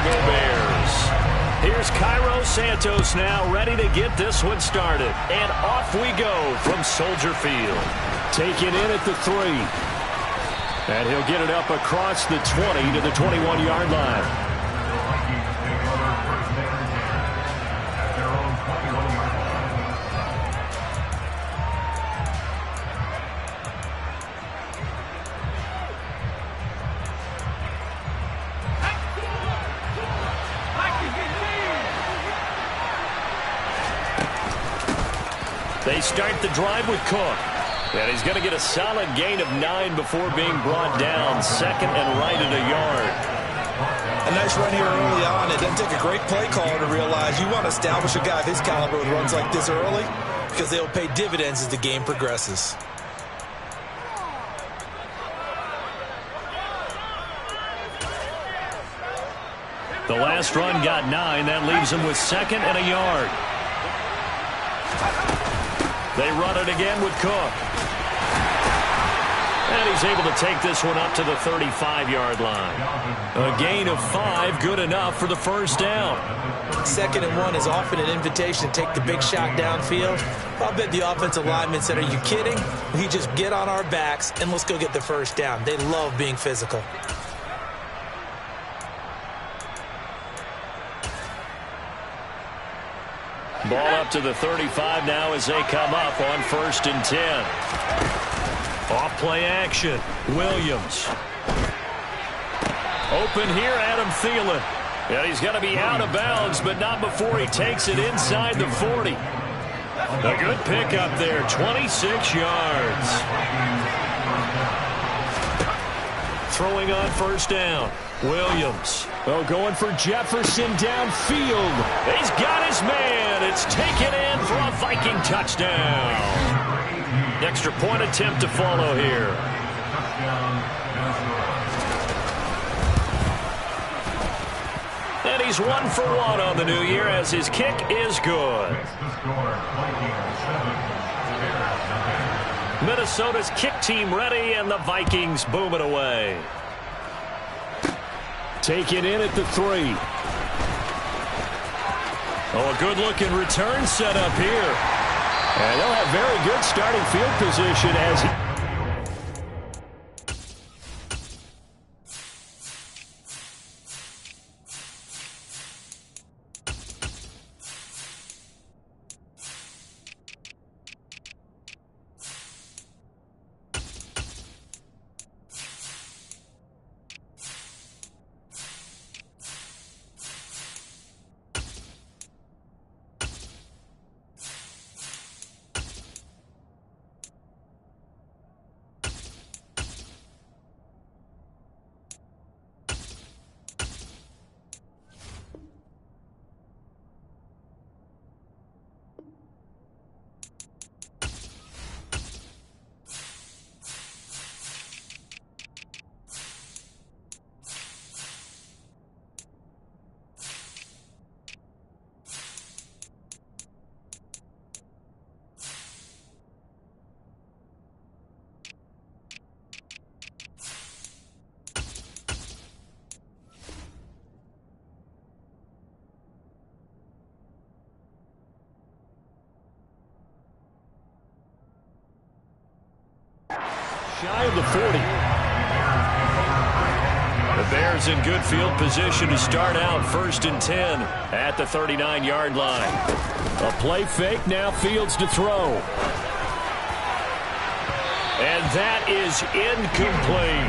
go Bears. Here's Cairo Santos now ready to get this one started. And off we go from Soldier Field. Taken in at the 3. And he'll get it up across the 20 to the 21-yard line. They start the drive with Cook. And he's going to get a solid gain of 9 before being brought down. Second and right at a yard. A nice run here early on. It doesn't take a great play caller to realize you want to establish a guy of his caliber with runs like this early because they'll pay dividends as the game progresses. The last run got 9. That leaves him with second and a yard. They run it again with Cook. And he's able to take this one up to the 35-yard line. A gain of 5, good enough for the first down. Second and 1 is often an invitation to take the big shot downfield. I'll bet the offensive lineman said, "Are you kidding? We just get on our backs and let's go get the first down." They love being physical. Ball up to the 35 now as they come up on 1st and 10. Off play action. Williams. Open here, Adam Thielen. And he's going to be out of bounds, but not before he takes it inside the 40. A good pickup there, 26 yards. Throwing on first down. Williams. Oh, going for Jefferson downfield. He's got his man. It's taken in for a Viking touchdown. Extra point attempt to follow here. And he's 1 for 1 on the new year as his kick is good. Minnesota's kick team ready, and the Vikings boom it away. Taken in at the 3. Oh, a good-looking return set up here. And they'll have very good starting field position as he... Shy of the 40. The Bears in good field position to start out 1st and 10 at the 39-yard line. A play fake, now Fields to throw. And that is incomplete.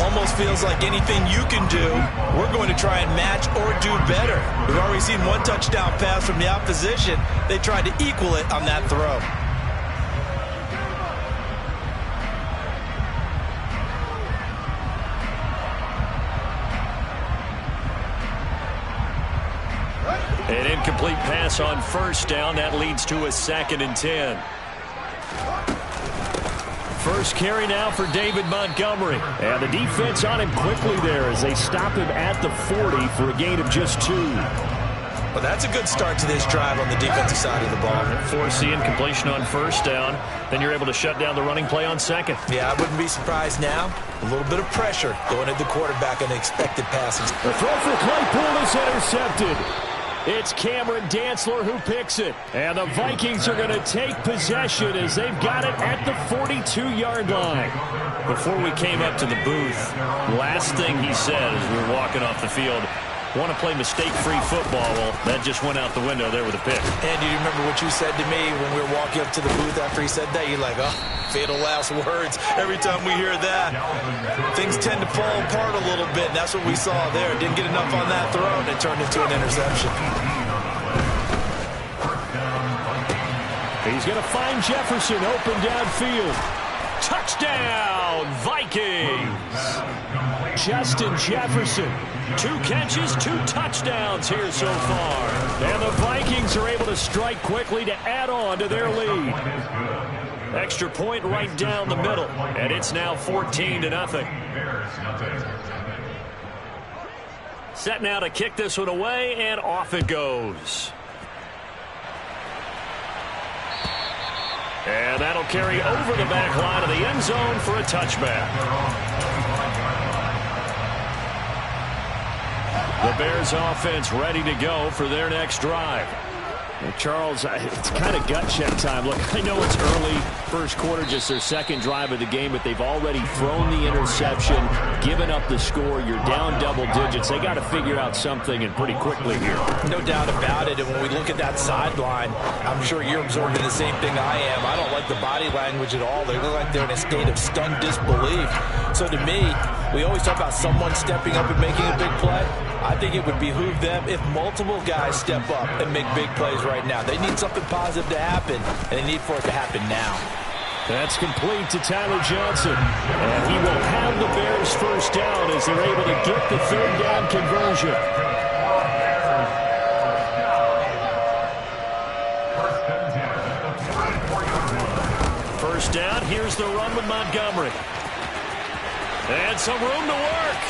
Almost feels like anything you can do, we're going to try and match or do better. We've already seen one touchdown pass from the opposition. They tried to equal it on that throw. An incomplete pass on first down. That leads to a 2nd and 10. First carry now for David Montgomery. And the defense on him quickly there as they stop him at the 40 for a gain of just 2. Well, that's a good start to this drive on the defensive side of the ball. Forcing completion on first down. Then you're able to shut down the running play on second. Yeah, I wouldn't be surprised now. A little bit of pressure going at the quarterback on the expected passes. The throw for Claypool is intercepted. It's Cameron Dantzler who picks it. And the Vikings are going to take possession as they've got it at the 42-yard line. Before we came up to the booth, last thing he said as we were walking off the field, want to play mistake-free football. Well, that just went out the window there with a pick. And do you remember what you said to me when we were walking up to the booth after he said that? You're like, oh, fatal last words. Every time we hear that, things tend to fall apart a little bit. And that's what we saw there. Didn't get enough on that throw, and it turned into an interception. He's going to find Jefferson open downfield. Touchdown, Vikings! Justin Jefferson. 2 catches, 2 touchdowns here so far. And the Vikings are able to strike quickly to add on to their lead. Extra point right down the middle. And it's now 14-0. Set now to kick this one away, and off it goes. And that'll carry over the back line of the end zone for a touchback. The Bears offense ready to go for their next drive. Charles, it's kind of gut check time. Look, I know it's early, first quarter, just their second drive of the game, but they've already thrown the interception, given up the score. You're down double digits. They got to figure out something, and pretty quickly here. No doubt about it. And when we look at that sideline, I'm sure you're observing the same thing I am. I don't like the body language at all. They look like they're in a state of stunned disbelief. So to me, we always talk about someone stepping up and making a big play. I think it would behoove them if multiple guys step up and make big plays right now. They need something positive to happen, and they need for it to happen now. That's complete to Tyler Johnson. And he will have the Bears first down as they're able to get the third down conversion. First down, here's the run with Montgomery. And some room to work.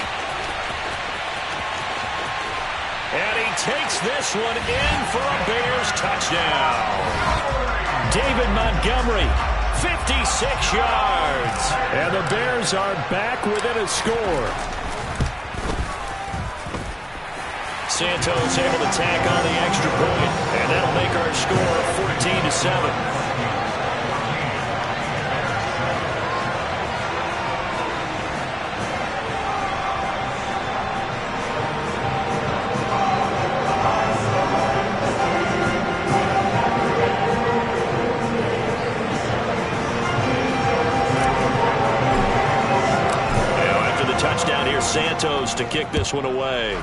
And he takes this one in for a Bears touchdown. David Montgomery, 56 yards. And the Bears are back within a score. Santos able to tack on the extra point, and that'll make our score 14-7. Santos to kick this one away.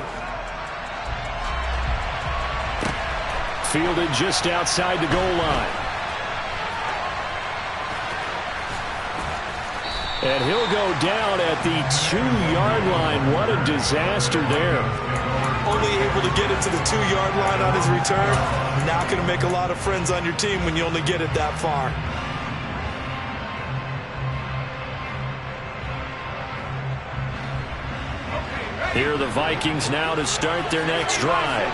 Fielded just outside the goal line. And he'll go down at the 2-yard line. What a disaster there. Only able to get it to the 2-yard line on his return. Not going to make a lot of friends on your team when you only get it that far. Here are the Vikings now to start their next drive.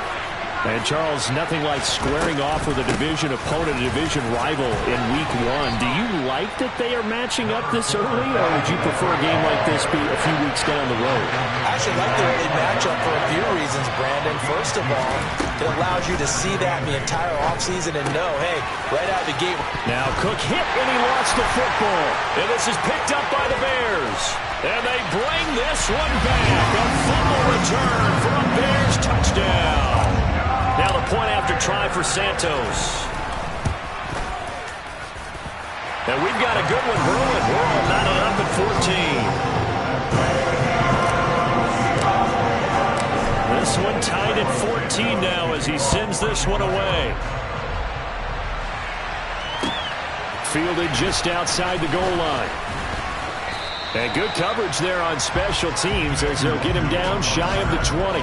And, Charles, nothing like squaring off with a division opponent, a division rival in Week 1. Do you like that they are matching up this early, or would you prefer a game like this be a few weeks down the road? I actually like the early matchup for a few reasons, Brandon. First of all, it allows you to see that in the entire offseason and know, hey, right out of the gate. Now Cook hit and he lost the football. And this is picked up by the Bears. And they bring this one back. A fumble return for a Bears touchdown. Now the point after try for Santos. And we've got a good one brewing. We're all knotted up at 14. This one tied at 14 now as he sends this one away. Fielded just outside the goal line. And good coverage there on special teams as they'll get him down shy of the 20.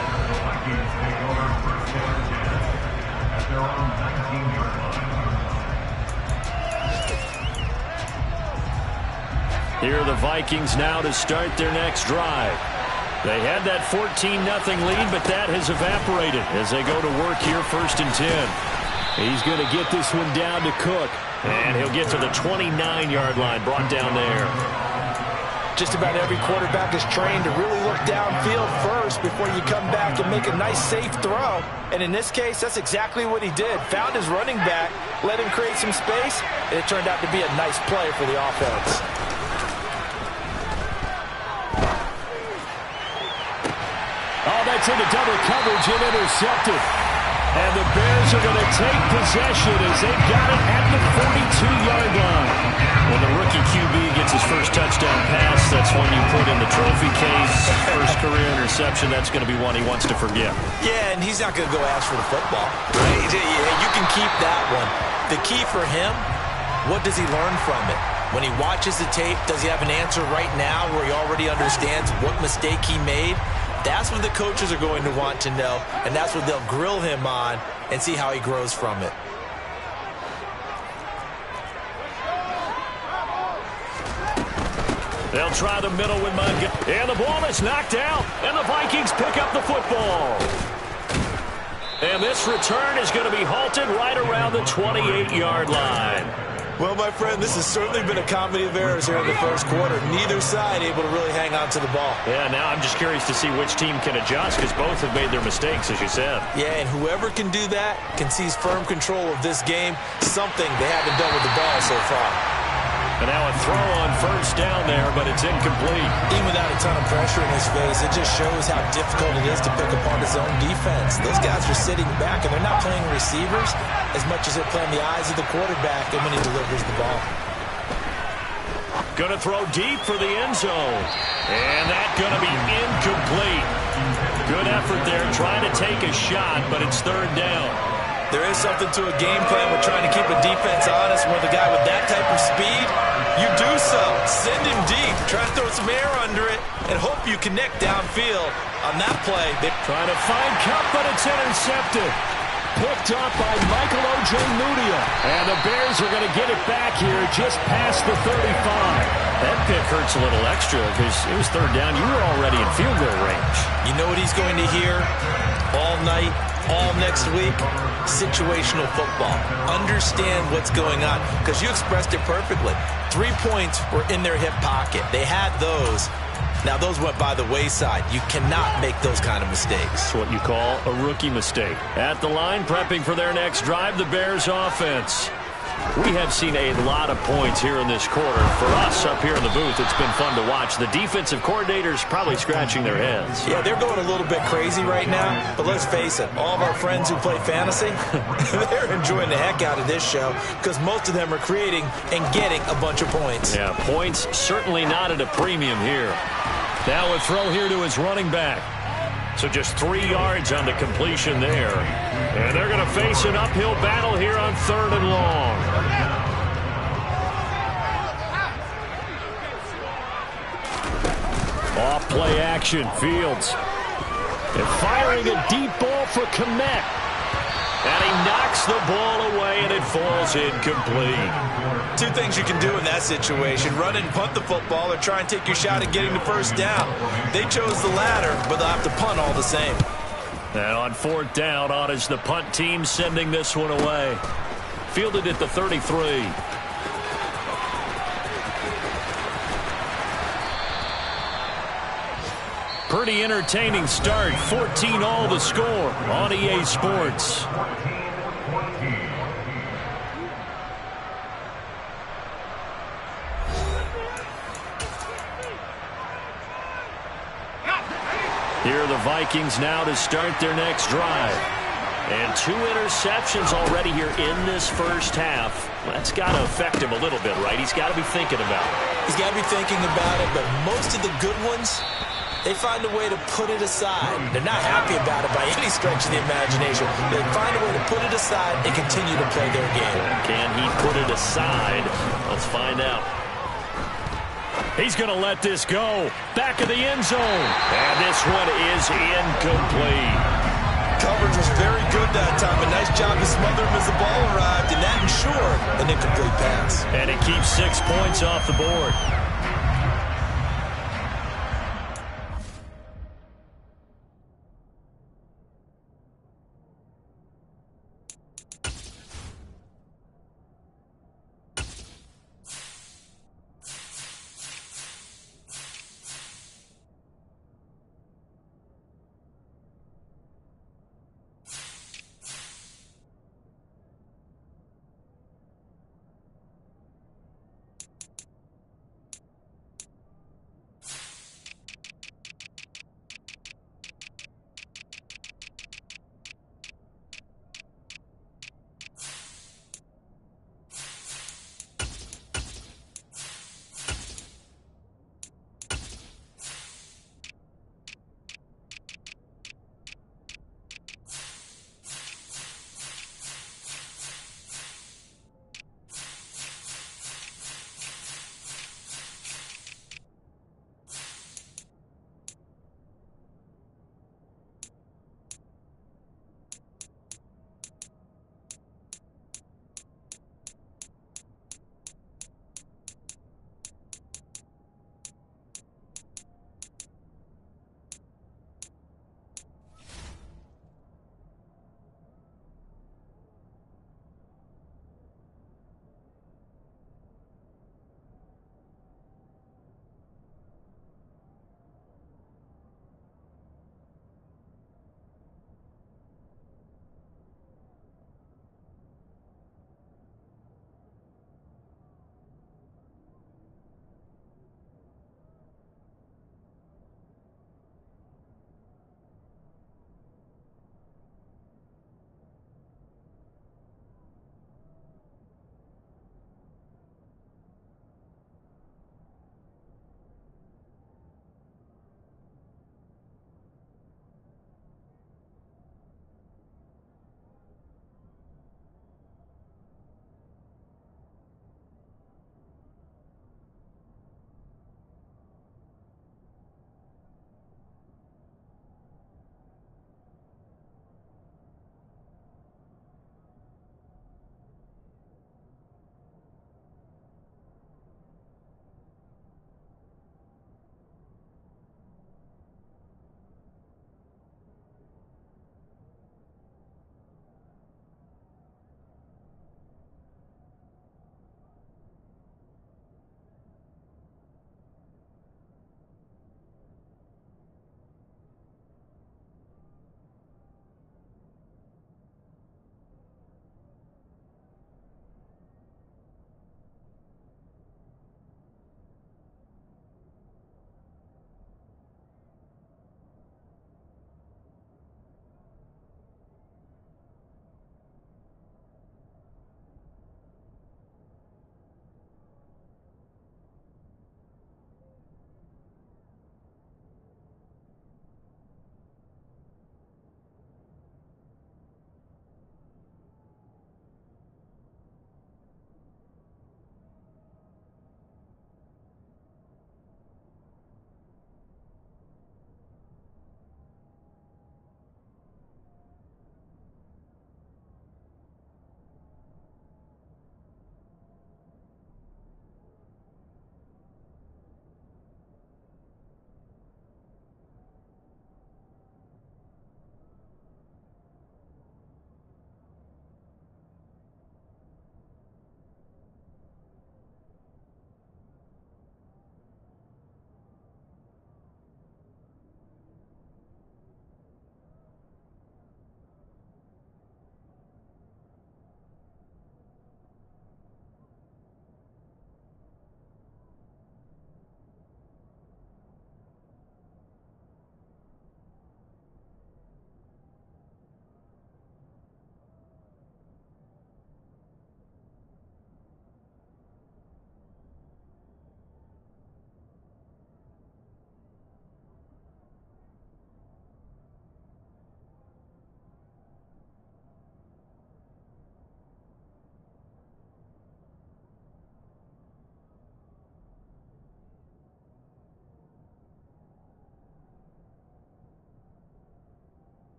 Here are the Vikings now to start their next drive. They had that 14-0 lead, but that has evaporated as they go to work here 1st and 10. He's going to get this one down to Cook, and he'll get to the 29-yard line, brought down there. Just about every quarterback is trained to really look downfield first before you come back and make a nice, safe throw. And in this case, that's exactly what he did. Found his running back, let him create some space, and it turned out to be a nice play for the offense. Oh, that's into double coverage and intercepted. And the Bears are going to take possession as they've got it at the 42-yard line. When the rookie QB gets his first touchdown pass, that's one you put in the trophy case. First career interception, that's going to be one he wants to forget. Yeah, and he's not going to go ask for the football. Right? You can keep that one. The key for him, what does he learn from it? When he watches the tape, does he have an answer right now where he already understands what mistake he made? That's what the coaches are going to want to know, and that's what they'll grill him on and see how he grows from it. They'll try the middle with Montgomery. And the ball is knocked out, and the Vikings pick up the football. And this return is going to be halted right around the 28-yard line. Well, my friend, this has certainly been a comedy of errors here in the first quarter. Neither side able to really hang on to the ball. Yeah, now I'm just curious to see which team can adjust because both have made their mistakes, as you said. Yeah, and whoever can do that can seize firm control of this game, something they haven't done with the ball so far. And now a throw on first down there, but it's incomplete. Even without a ton of pressure in his face, it just shows how difficult it is to pick apart his own defense. Those guys are sitting back, and they're not playing receivers as much as they're playing the eyes of the quarterback and when he delivers the ball. Going to throw deep for the end zone. And that's going to be incomplete. Good effort there, trying to take a shot, but it's third down. There is something to a game plan with trying to keep a defense honest. With a guy with that type of speed, you do so. Send him deep. Try to throw some air under it and hope you connect downfield on that play. They're trying to find Cup, but it's intercepted. Picked up by Michael O.J. Mudia. And the Bears are going to get it back here just past the 35. That pick hurts a little extra because it was third down. You were already in field goal range. You know what he's going to hear all night, all next week? Situational football. Understand what's going on because you expressed it perfectly. 3 points were in their hip pocket. They had those. Now, those went by the wayside. You cannot make those kind of mistakes. That's what you call a rookie mistake. At the line, prepping for their next drive, the Bears offense. We have seen a lot of points here in this quarter. For us up here in the booth, it's been fun to watch. The defensive coordinators probably scratching their heads. Yeah, they're going a little bit crazy right now. But let's face it, all of our friends who play fantasy, they're enjoying the heck out of this show because most of them are creating and getting a bunch of points. Yeah, points certainly not at a premium here. Now a throw here to his running back. So just 3 yards on the completion there. And they're going to face an uphill battle here on 3rd and long. Off play action, Fields. And firing a deep ball for Kmet. And he knocks the ball away, and it falls incomplete. 2 things you can do in that situation. Run and punt the football or try and take your shot at getting the first down. They chose the latter, but they'll have to punt all the same. And on 4th down, on is the punt team sending this one away. Fielded at the 33. Pretty entertaining start. 14-all the score on EA Sports. Here are the Vikings now to start their next drive. And 2 interceptions already here in this first half. That's got to affect him a little bit, right? He's got to be thinking about it. He's got to be thinking about it, but most of the good ones, they find a way to put it aside. They're not happy about it by any stretch of the imagination. They find a way to put it aside and continue to play their game. Can he put it aside? Let's find out. He's going to let this go. Back of the end zone. And this one is incomplete. Coverage was very good that time. A nice job to smother him as the ball arrived, and that ensured an incomplete pass. And it keeps 6 points off the board.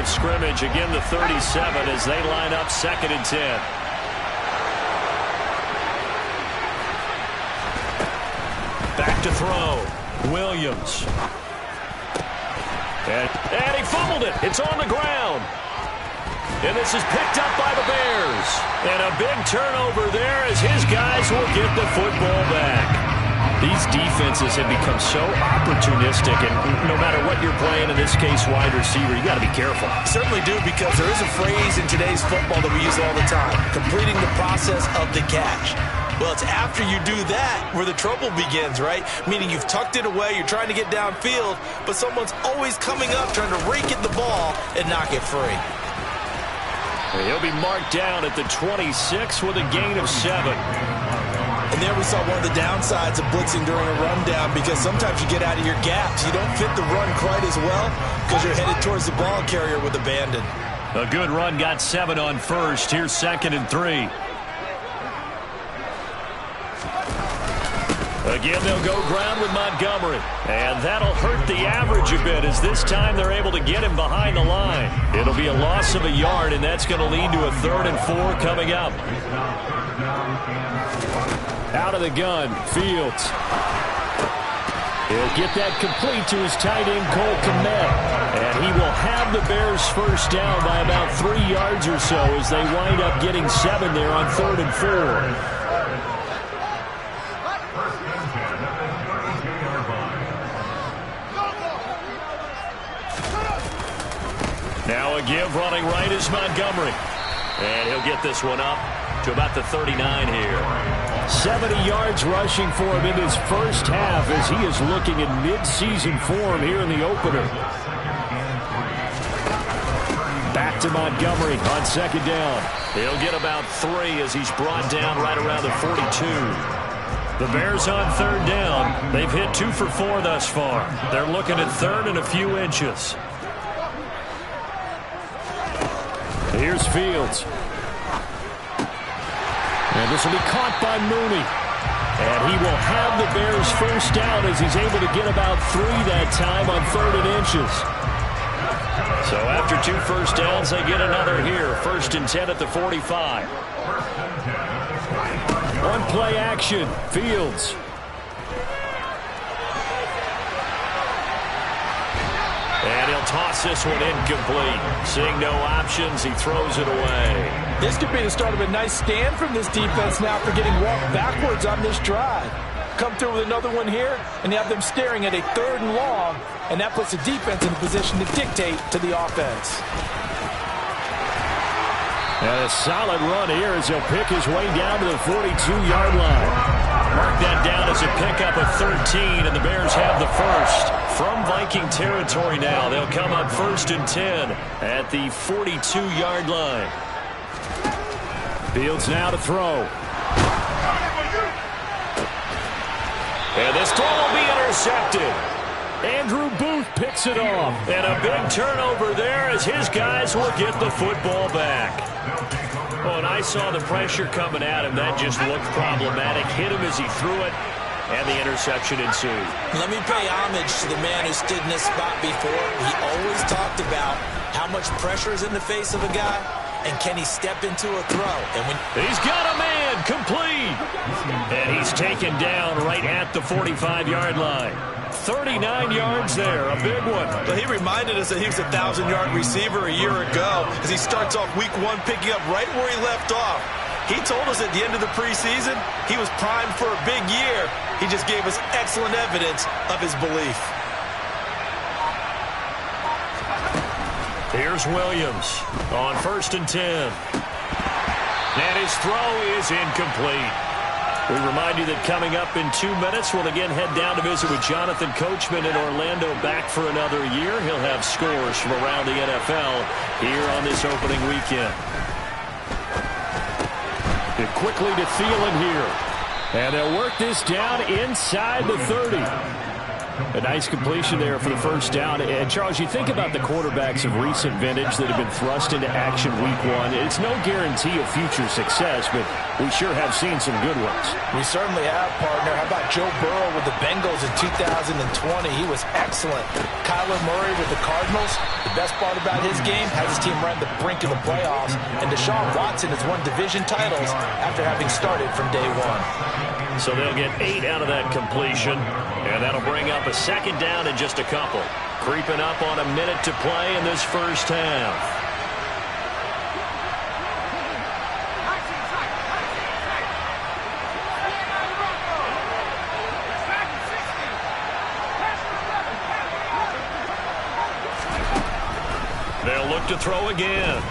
of scrimmage. Again, the 37 as they line up 2nd and 10. Back to throw. Williams. And he fumbled it. It's on the ground. And this is picked up by the Bears. And a big turnover there as his guys will get the football back. These defenses have become so opportunistic, and no matter what you're playing, in this case wide receiver, you got to be careful. Certainly do, because there is a phrase in today's football that we use all the time: completing the process of the catch. Well, it's after you do that where the trouble begins, right? Meaning you've tucked it away, you're trying to get downfield, but someone's always coming up trying to rake at the ball and knock it free. He'll be marked down at the 26 with a gain of 7. And there we saw one of the downsides of blitzing during a rundown, because sometimes you get out of your gaps. You don't fit the run quite as well because you're headed towards the ball carrier with abandon. A good run got 7 on first. Here's 2nd and 3. Again, they'll go ground with Montgomery. And that'll hurt the average a bit, as this time they're able to get him behind the line. It'll be a loss of a yard, and that's going to lead to a 3rd and 4 coming up. Out of the gun, Fields. He'll get that complete to his tight end, Cole Kmet. And he will have the Bears first down by about 3 yards or so as they wind up getting 7 there on 3rd and 4. Now a give running right is Montgomery. And he'll get this one up to about the 39 here. 70 yards rushing for him in his first half as he is looking in mid-season form here in the opener. Back to Montgomery on 2nd down. He'll get about 3 as he's brought down right around the 42. The Bears on 3rd down. They've hit 2 for 4 thus far. They're looking at 3rd and a few inches. Here's Fields. And this will be caught by Mooney. And he will have the Bears first down as he's able to get about 3 that time on 3rd and inches. So after 2 first downs, they get another here. 1st and 10 at the 45. One play action. Fields. And he'll toss this one incomplete. Seeing no options, he throws it away. This could be the start of a nice stand from this defense now for getting walked backwards on this drive. Come through with another one here, and you have them staring at a 3rd and long, and that puts the defense in a position to dictate to the offense. And a solid run here as he'll pick his way down to the 42-yard line. Mark that down as a pickup of 13, and the Bears have the first. From Viking territory now, they'll come up 1st and 10 at the 42-yard line. Fields now to throw. And this throw will be intercepted. Andrew Booth picks it off. And a big turnover there as his guys will get the football back. Oh, and I saw the pressure coming at him. That just looked problematic. Hit him as he threw it, and the interception ensued. Let me pay homage to the man who stood in this spot before. He always talked about how much pressure is in the face of a guy, and can he step into a throw. And when he's got a man, complete. And he's taken down right at the 45-yard line. 39 yards there, a big one. Well, he reminded us that he was a 1,000-yard receiver a year ago as he starts off week 1 picking up right where he left off. He told us at the end of the preseason he was primed for a big year. He just gave us excellent evidence of his belief. Here's Williams on 1st and 10. And his throw is incomplete. We remind you that coming up in 2 minutes, we'll again head down to visit with Jonathan Coachman in Orlando, back for another year. He'll have scores from around the NFL here on this opening weekend. And quickly to Thielen here. And they'll work this down inside the 30. A nice completion there for the first down. And, Charles, you think about the quarterbacks of recent vintage that have been thrust into action week one. It's no guarantee of future success, but we sure have seen some good ones. We certainly have, partner. How about Joe Burrow with the Bengals in 2020? He was excellent. Kyler Murray with the Cardinals. The best part about his game has his team right on the brink of the playoffs. And Deshaun Watson has won division titles after having started from day one. So they'll get 8 out of that completion, and that'll bring up a second down in just a couple. Creeping up on a minute to play in this first half. They'll look to throw again.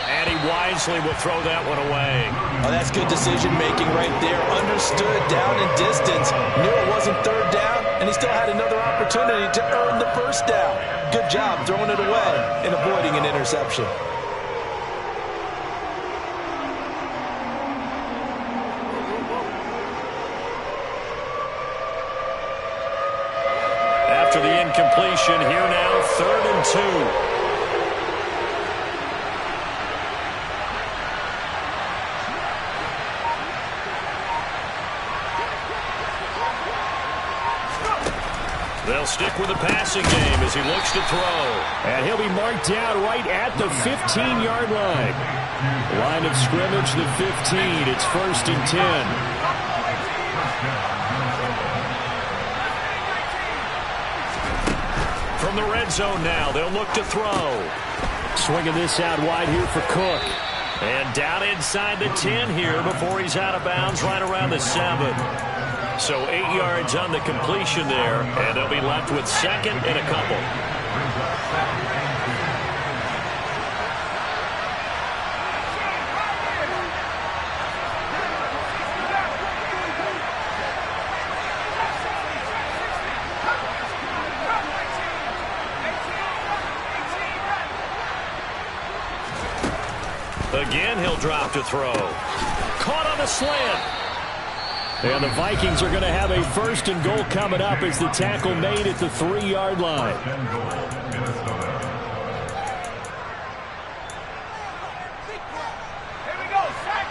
And he wisely will throw that one away. Oh, that's good decision-making right there. Understood down and distance. Knew it wasn't third down, and he still had another opportunity to earn the first down. Good job throwing it away and avoiding an interception. After the incompletion, here now, 3rd and 2. They'll stick with the passing game as he looks to throw. And he'll be marked down right at the 15-yard line. Line of scrimmage, the 15. It's 1st and 10. From the red zone now, they'll look to throw. Swinging this out wide here for Cook. And down inside the 10 here before he's out of bounds right around the 7. So 8 yards on the completion there, and they'll be left with 2nd and a couple. Again, he'll drop to throw. Caught on the slant. And the Vikings are going to have a 1st and goal coming up as the tackle made at the 3-yard line. Here we go, sack.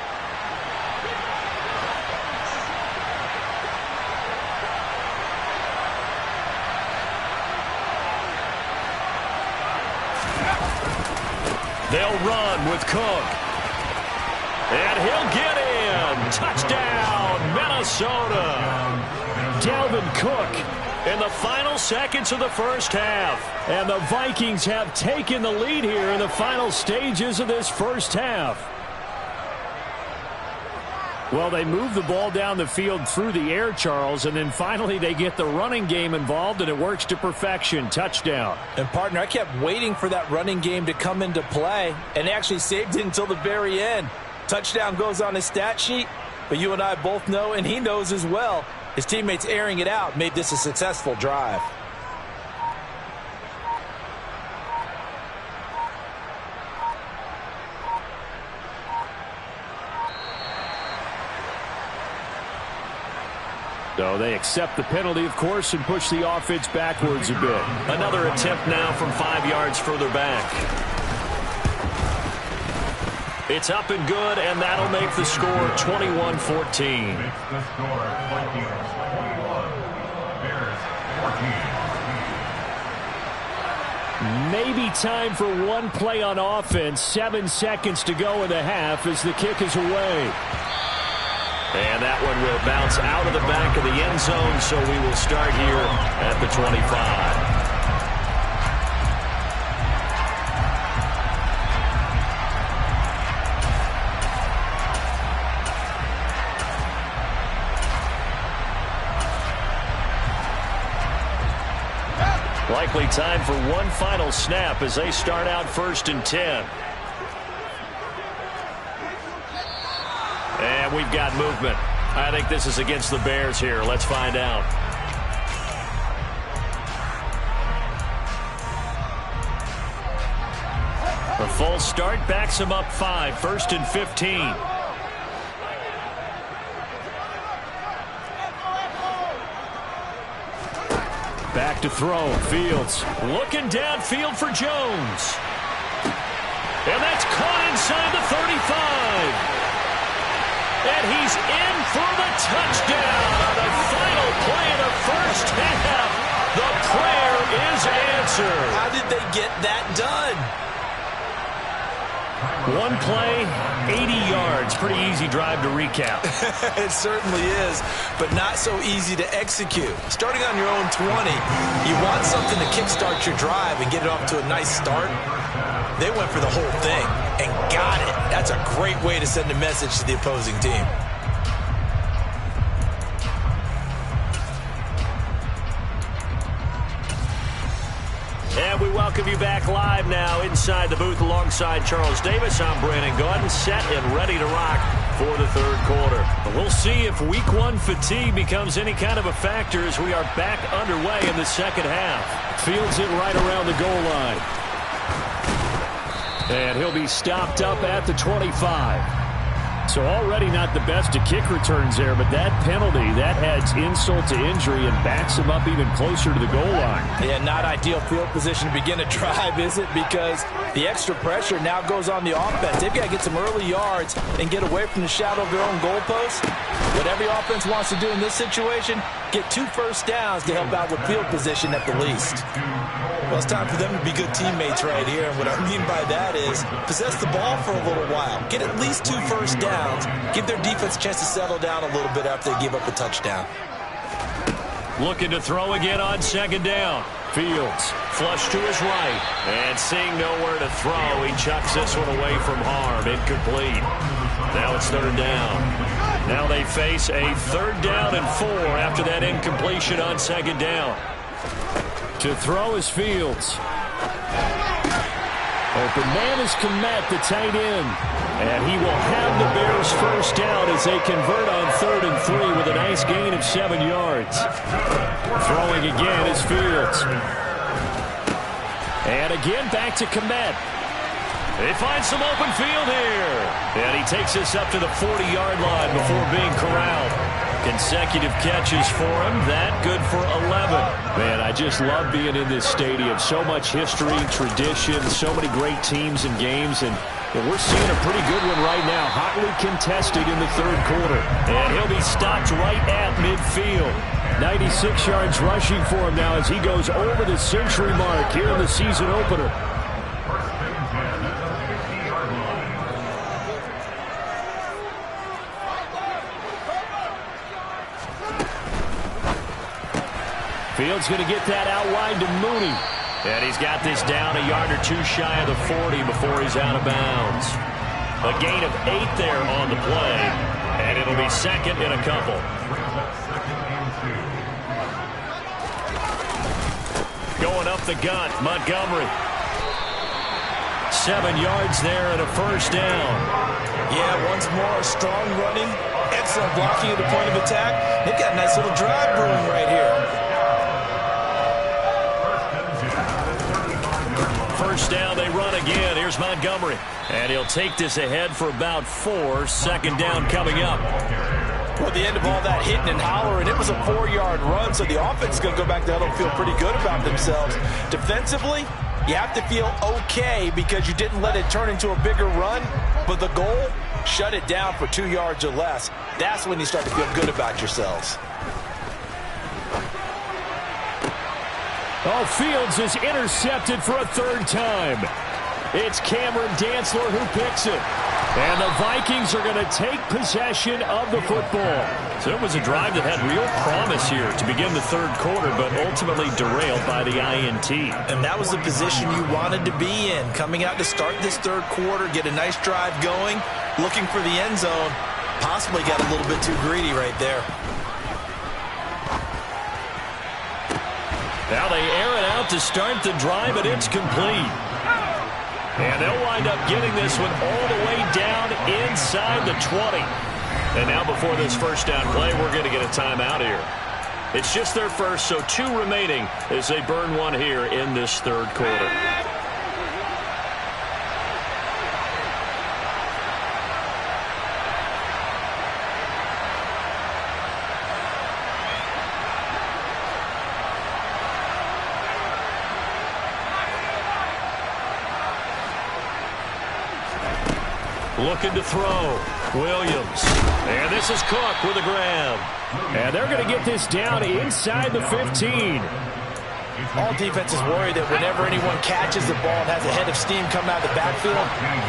They'll run with Cook. And he'll get in. Touchdown, Minnesota. Dalvin Cook in the final seconds of the first half. And the Vikings have taken the lead here in the final stages of this first half. Well, they move the ball down the field through the air, Charles, and then finally they get the running game involved, and it works to perfection. Touchdown. And, partner, I kept waiting for that running game to come into play, and they actually saved it until the very end. Touchdown goes on his stat sheet, but you and I both know, and he knows as well, his teammates airing it out made this a successful drive. So they accept the penalty, of course, and push the offense backwards a bit. Another attempt now from 5 yards further back. It's up and good, and that'll make the score 21-14. Maybe time for one play on offense. 7 seconds to go in the half as the kick is away. And that one will bounce out of the back of the end zone, so we will start here at the 25. Likely time for one final snap as they start out 1st and 10. And we've got movement. I think this is against the Bears here. Let's find out. A full start backs him up 5. 1st and 15. Back to throw. Fields looking downfield for Jones. And that's caught inside the 35. And he's in for the touchdown on the final play of the first half. The prayer is answered. How did they get that done? One play, 80 yards. Pretty easy drive to recap. It certainly is, but not so easy to execute. Starting on your own 20, you want something to kickstart your drive and get it off to a nice start. They went for the whole thing and got it. That's a great way to send a message to the opposing team. And we welcome you back live now inside the booth alongside Charles Davis. I'm Brandon Gaudin, set and ready to rock for the third quarter. We'll see if week one fatigue becomes any kind of a factor as we are back underway in the second half. Fields it right around the goal line. And he'll be stopped up at the 25. So already not the best to kick returns there, but that penalty, that adds insult to injury and backs him up even closer to the goal line. Yeah, not ideal field position to begin a drive, is it? Because the extra pressure now goes on the offense. They've got to get some early yards and get away from the shadow of their own goalpost. What every offense wants to do in this situation, get 2 first downs to help out with field position at the least. Well, it's time for them to be good teammates right here. And what I mean by that is possess the ball for a little while. Get at least 2 first downs. Give their defense a chance to settle down a little bit after they give up a touchdown. Looking to throw again on second down. Fields flush to his right. And seeing nowhere to throw, he chucks this one away from harm. Incomplete. Now it's third down. Now they face a 3rd down and 4 after that incompletion on second down. To throw is Fields. Open man is Kmet, the tight end. And he will have the Bears first down as they convert on 3rd and 3 with a nice gain of 7 yards. Throwing again is Fields. And again back to Kmet. They find some open field here. And he takes this up to the 40-yard line before being corralled. Consecutive catches for him. That good for 11. Man, I just love being in this stadium. So much history, tradition, so many great teams and games. And we're seeing a pretty good one right now. Hotly contested in the third quarter. And he'll be stopped right at midfield. 96 yards rushing for him now as he goes over the century mark here in the season opener. Fields going to get that out wide to Mooney. And he's got this down a yard or 2 shy of the 40 before he's out of bounds. A gain of 8 there on the play. And it'll be second and a couple. Going up the gut, Montgomery. 7 yards there and a first down. Yeah, once more, strong running. Excellent blocking at the point of attack. They've got a nice little drive brewing right here. First down, they run again. Here's Montgomery. And he'll take this ahead for about 4. Second down coming up. Well, at the end of all that hitting and hollering, it was a 4-yard run, so the offense is going to go back to huddle and feel pretty good about themselves. Defensively, you have to feel okay because you didn't let it turn into a bigger run, but the goal, shut it down for 2 yards or less. That's when you start to feel good about yourselves. Oh, Fields is intercepted for a 3rd time. It's Cameron Dantzler who picks it. And the Vikings are going to take possession of the football. So it was a drive that had real promise here to begin the third quarter, but ultimately derailed by the INT. And that was the position you wanted to be in. Coming out to start this third quarter, get a nice drive going, looking for the end zone. Possibly got a little bit too greedy right there. Now they air it out to start the drive, and it's complete. And they'll wind up getting this one all the way down inside the 20. And now before this first down play, we're going to get a timeout here. It's just their first, so 2 remaining as they burn one here in this third quarter. Looking to throw. Williams. And this is Cook with a grab. And they're going to get this down inside the 15. All defenses worry that whenever anyone catches the ball and has a head of steam coming out of the backfield,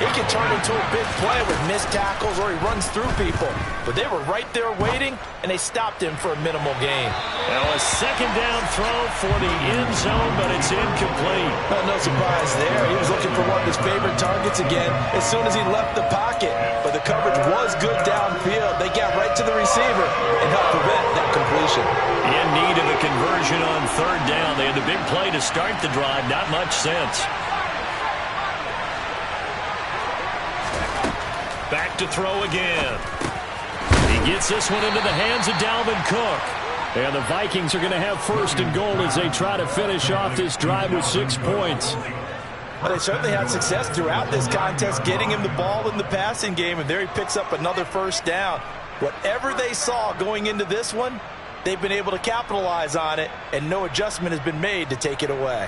it can turn into a big play with missed tackles or he runs through people. But they were right there waiting, and they stopped him for a minimal gain. Now a second down throw for the end zone, but it's incomplete. Well, no surprise there. He was looking for one of his favorite targets again as soon as he left the pocket. But the coverage was good downfield. They got right to the receiver and helped prevent that completion. In need of a conversion on third down. They had the big play to start the drive. Not much sense. Back to throw again. He gets this one into the hands of Dalvin Cook. And the Vikings are going to have first and goal as they try to finish off this drive with 6 points. Well, they certainly had success throughout this contest getting him the ball in the passing game, and there he picks up another first down. Whatever they saw going into this one, they've been able to capitalize on it, and no adjustment has been made to take it away.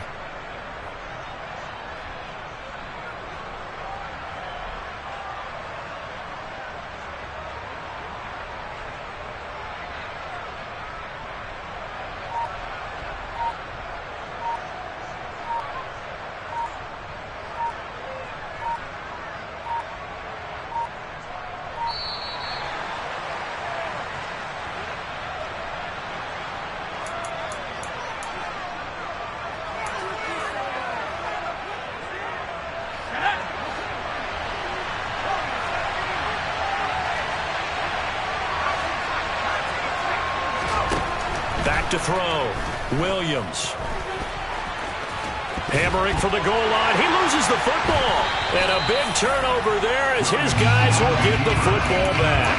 Back to throw. Williams. Hammering for the goal line. He loses the football. And a big turnover there as his guys will get the football back.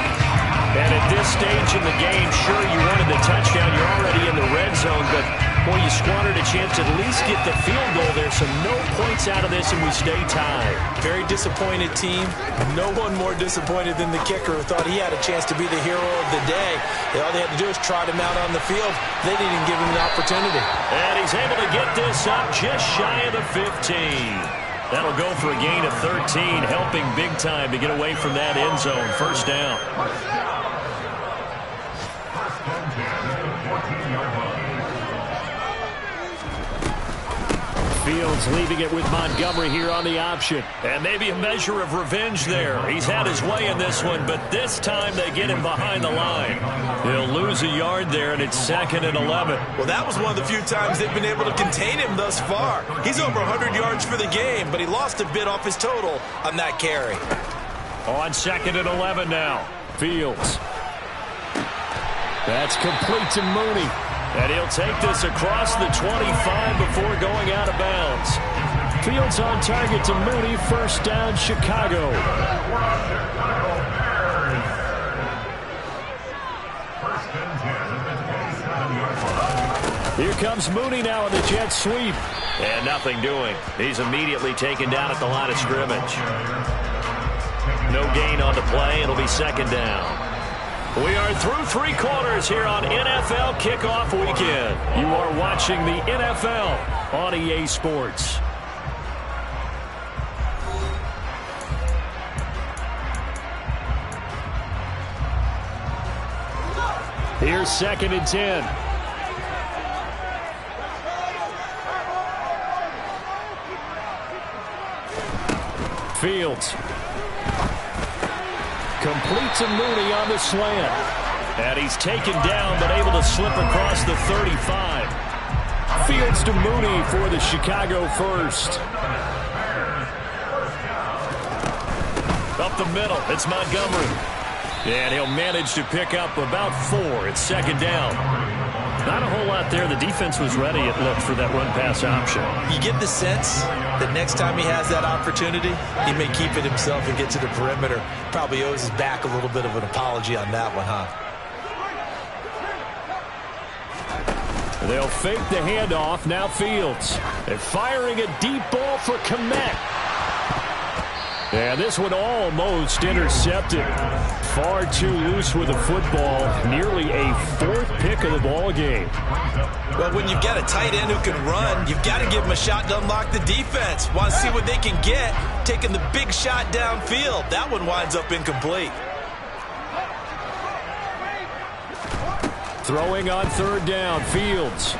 And at this stage in the game, sure, you wanted the touchdown. You're already in the red zone, but, boy, you squandered a chance to at least get the field goal there, so no points out of this, and we stay tied. Very disappointed team. No one more disappointed than the kicker who thought he had a chance to be the hero of the day. All they had to do was trot him out on the field. They didn't even give him an opportunity. And he's able to get this up just shy of the 15. That'll go for a gain of 13, helping big time to get away from that end zone. First down. Fields leaving it with Montgomery here on the option. And maybe a measure of revenge there. He's had his way in this one, but this time they get him behind the line. He'll lose a yard there, and it's 2nd and 11. Well, that was one of the few times they've been able to contain him thus far. He's over 100 yards for the game, but he lost a bit off his total on that carry. On 2nd and 11 now. Fields. That's complete to Mooney. And he'll take this across the 25 before going out of bounds. Fields on target to Mooney. First down, Chicago. Here comes Mooney now in the jet sweep. And nothing doing. He's immediately taken down at the line of scrimmage. No gain on the play. It'll be 2nd down. We are through 3 quarters here on NFL Kickoff Weekend. You are watching the NFL on EA Sports. Here's 2nd and 10. Fields. Complete to Mooney on the slant. And he's taken down, but able to slip across the 35. Fields to Mooney for the Chicago first. Up the middle, it's Montgomery. And he'll manage to pick up about 4. It's 2nd down. Not a whole lot there. The defense was ready, it looked, for that run-pass option. You get the sense that next time he has that opportunity, he may keep it himself and get to the perimeter. Probably owes his back a little bit of an apology on that one, huh? They'll fake the handoff. Now Fields. And firing a deep ball for Kmet. And this one almost intercepted. Far too loose with the football. Nearly a fourth pick of the ball game. Well, when you've got a tight end who can run, you've got to give him a shot to unlock the defense. Want to see what they can get, taking the big shot downfield. That one winds up incomplete. Throwing on third down, Fields.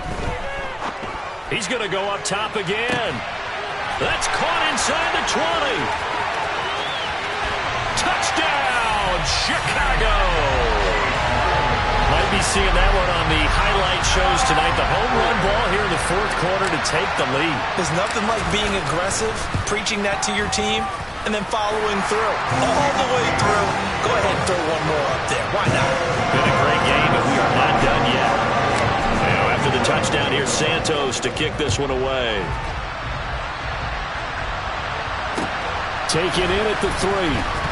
He's going to go up top again. That's caught inside the 20. Touchdown, Chicago. Might be seeing that one on the highlight shows tonight. The home run ball here in the fourth quarter to take the lead. There's nothing like being aggressive, preaching that to your team, and then following through. All the way through. Go ahead and throw one more up there. Why not? Been a great game, and we are not done yet. Now after the touchdown, here's Santos to kick this one away. Taken in at the 3.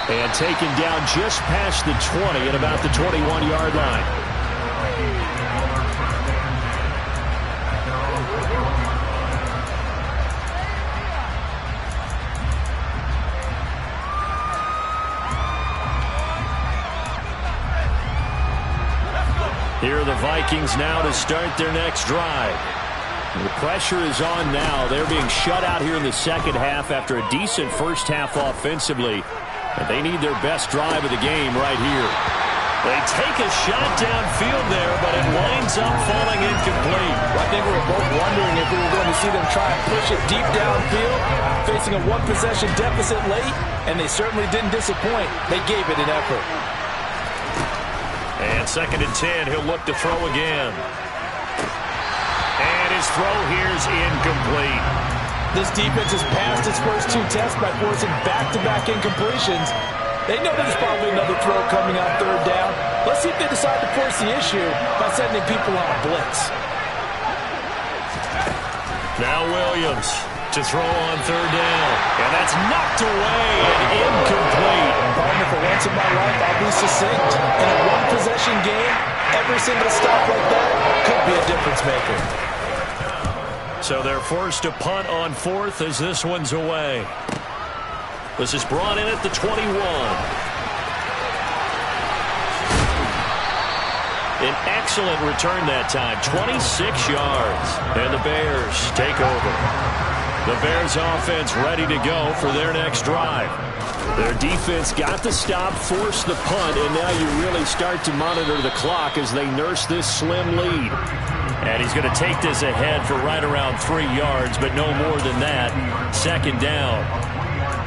And taken down just past the 20 at about the 21-yard line. Here are the Vikings now to start their next drive. The pressure is on now. They're being shut out here in the second half after a decent first half offensively. And they need their best drive of the game right here. They take a shot downfield there, but it winds up falling incomplete. I think we were both wondering if we were going to see them try and push it deep downfield, facing a one-possession deficit late, and they certainly didn't disappoint. They gave it an effort. And 2nd and 10, he'll look to throw again. And his throw here is incomplete. This defense has passed its first 2 tests by forcing back-to-back incompletions. They know there's probably another throw coming on third down. Let's see if they decide to force the issue by sending people on a blitz. Now Williams to throw on third down. And that's knocked away and incomplete. Partner, for once in my life, I'll be succinct. In a one-possession game, every single stop like that could be a difference maker. So they're forced to punt on 4th as this one's away. This is brought in at the 21. An excellent return that time, 26 yards. And the Bears take over. The Bears offense ready to go for their next drive. Their defense got the stop, forced the punt, and now you really start to monitor the clock as they nurse this slim lead. And he's going to take this ahead for right around 3 yards, but no more than that. 2nd down.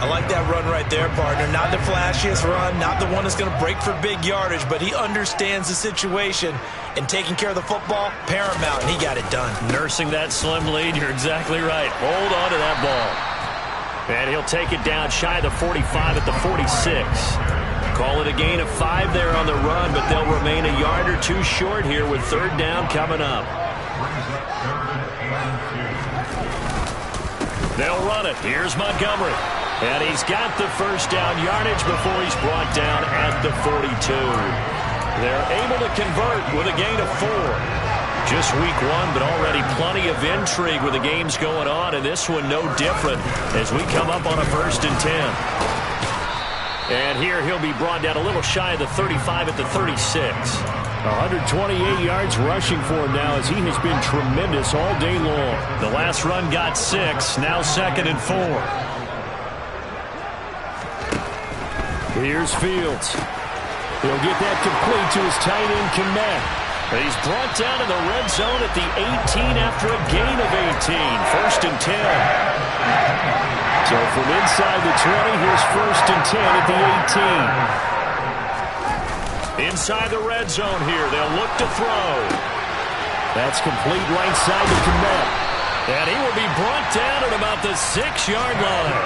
I like that run right there, partner. Not the flashiest run, not the one that's going to break for big yardage, but he understands the situation, and taking care of the football, paramount, and he got it done. Nursing that slim lead, you're exactly right. Hold on to that ball. And he'll take it down shy of the 45 at the 46. Call it a gain of 5 there on the run, but they'll remain a yard or 2 short here with third down coming up. They'll run it. Here's Montgomery. And he's got the first down yardage before he's brought down at the 42. They're able to convert with a gain of 4. Just week 1, but already plenty of intrigue with the games going on, and this one no different as we come up on a 1st and 10. And here he'll be brought down a little shy of the 35 at the 36. 128 yards rushing for him now as he has been tremendous all day long. The last run got 6, now 2nd and 4. Here's Fields. He'll get that complete to his tight end Kmet. He's brought down in the red zone at the 18 after a gain of 18. 1st and 10. So from inside the 20, here's 1st and 10 at the 18. Inside the red zone here, they'll look to throw. That's complete right side to Kmet. And he will be brought down at about the 6-yard line.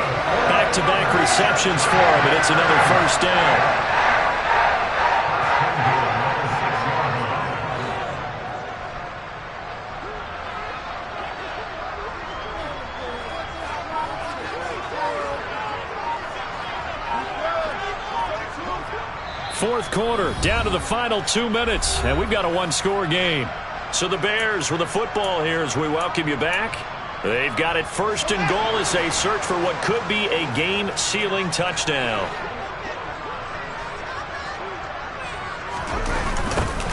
Back-to-back receptions for him, and it's another 1st down. Fourth quarter, down to the final 2 minutes, and we've got a 1-score game. So the Bears with the football here as we welcome you back. They've got it first and goal as they search for what could be a game-sealing touchdown.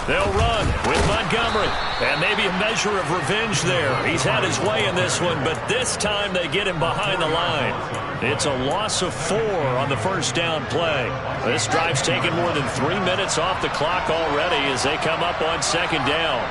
They'll run with Montgomery. And maybe a measure of revenge there. He's had his way in this one, but this time they get him behind the line. It's a loss of 4 on the first down play. This drive's taken more than 3 minutes off the clock already as they come up on second down.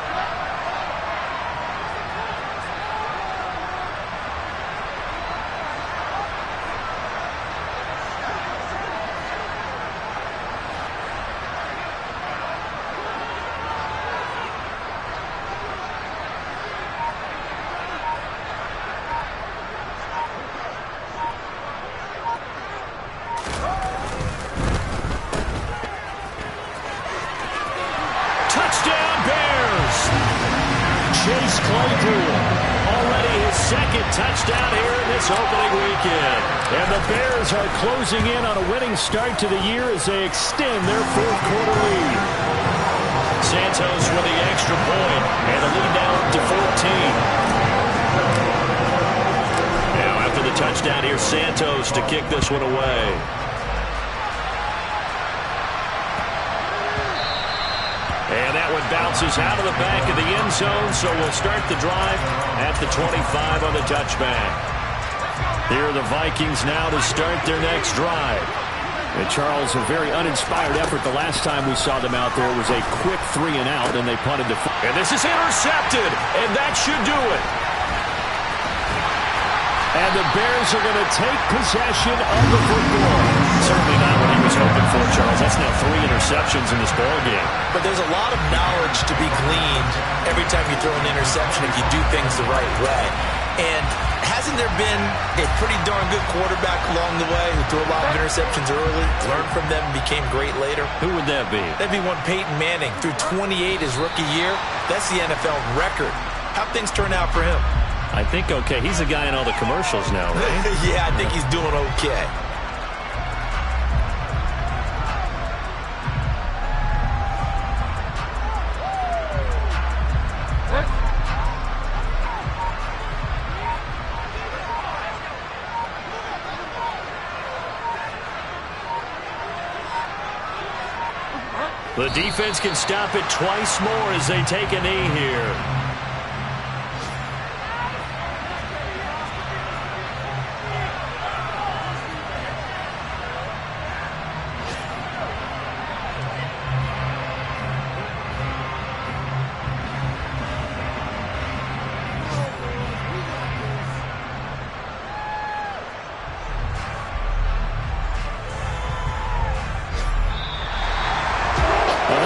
Touchdown here in this opening weekend. And the Bears are closing in on a winning start to the year as they extend their fourth quarter lead. Santos with the extra point, and the lead now up to 14. Now after the touchdown, here's Santos to kick this one away. And that one bounces out of the back of the end zone, so we'll start the drive at the 25 on the touchback. Here are the Vikings now to start their next drive. And Charles, a very uninspired effort the last time we saw them out there. It was a quick 3 and out, and they punted the... And this is intercepted, and that should do it. And the Bears are going to take possession of the football. Certainly not what he was hoping for, Charles. That's now 3 interceptions in this ballgame. But there's a lot of knowledge to be gleaned every time you throw an interception if you do things the right way. And hasn't there been a pretty darn good quarterback along the way who threw a lot of interceptions early, learned from them, and became great later? Who would that be? That'd be one Peyton Manning. Threw 28 his rookie year. That's the NFL record. How'd things turn out for him? I think okay. He's the guy in all the commercials now, right? Yeah, I think he's doing okay. The defense can stop it twice more as they take a knee here.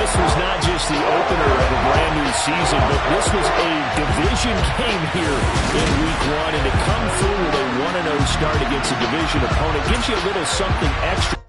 This was not just the opener of a brand new season, but this was a division game here in Week 1. And to come through with a 1-0 start against a division opponent gives you a little something extra.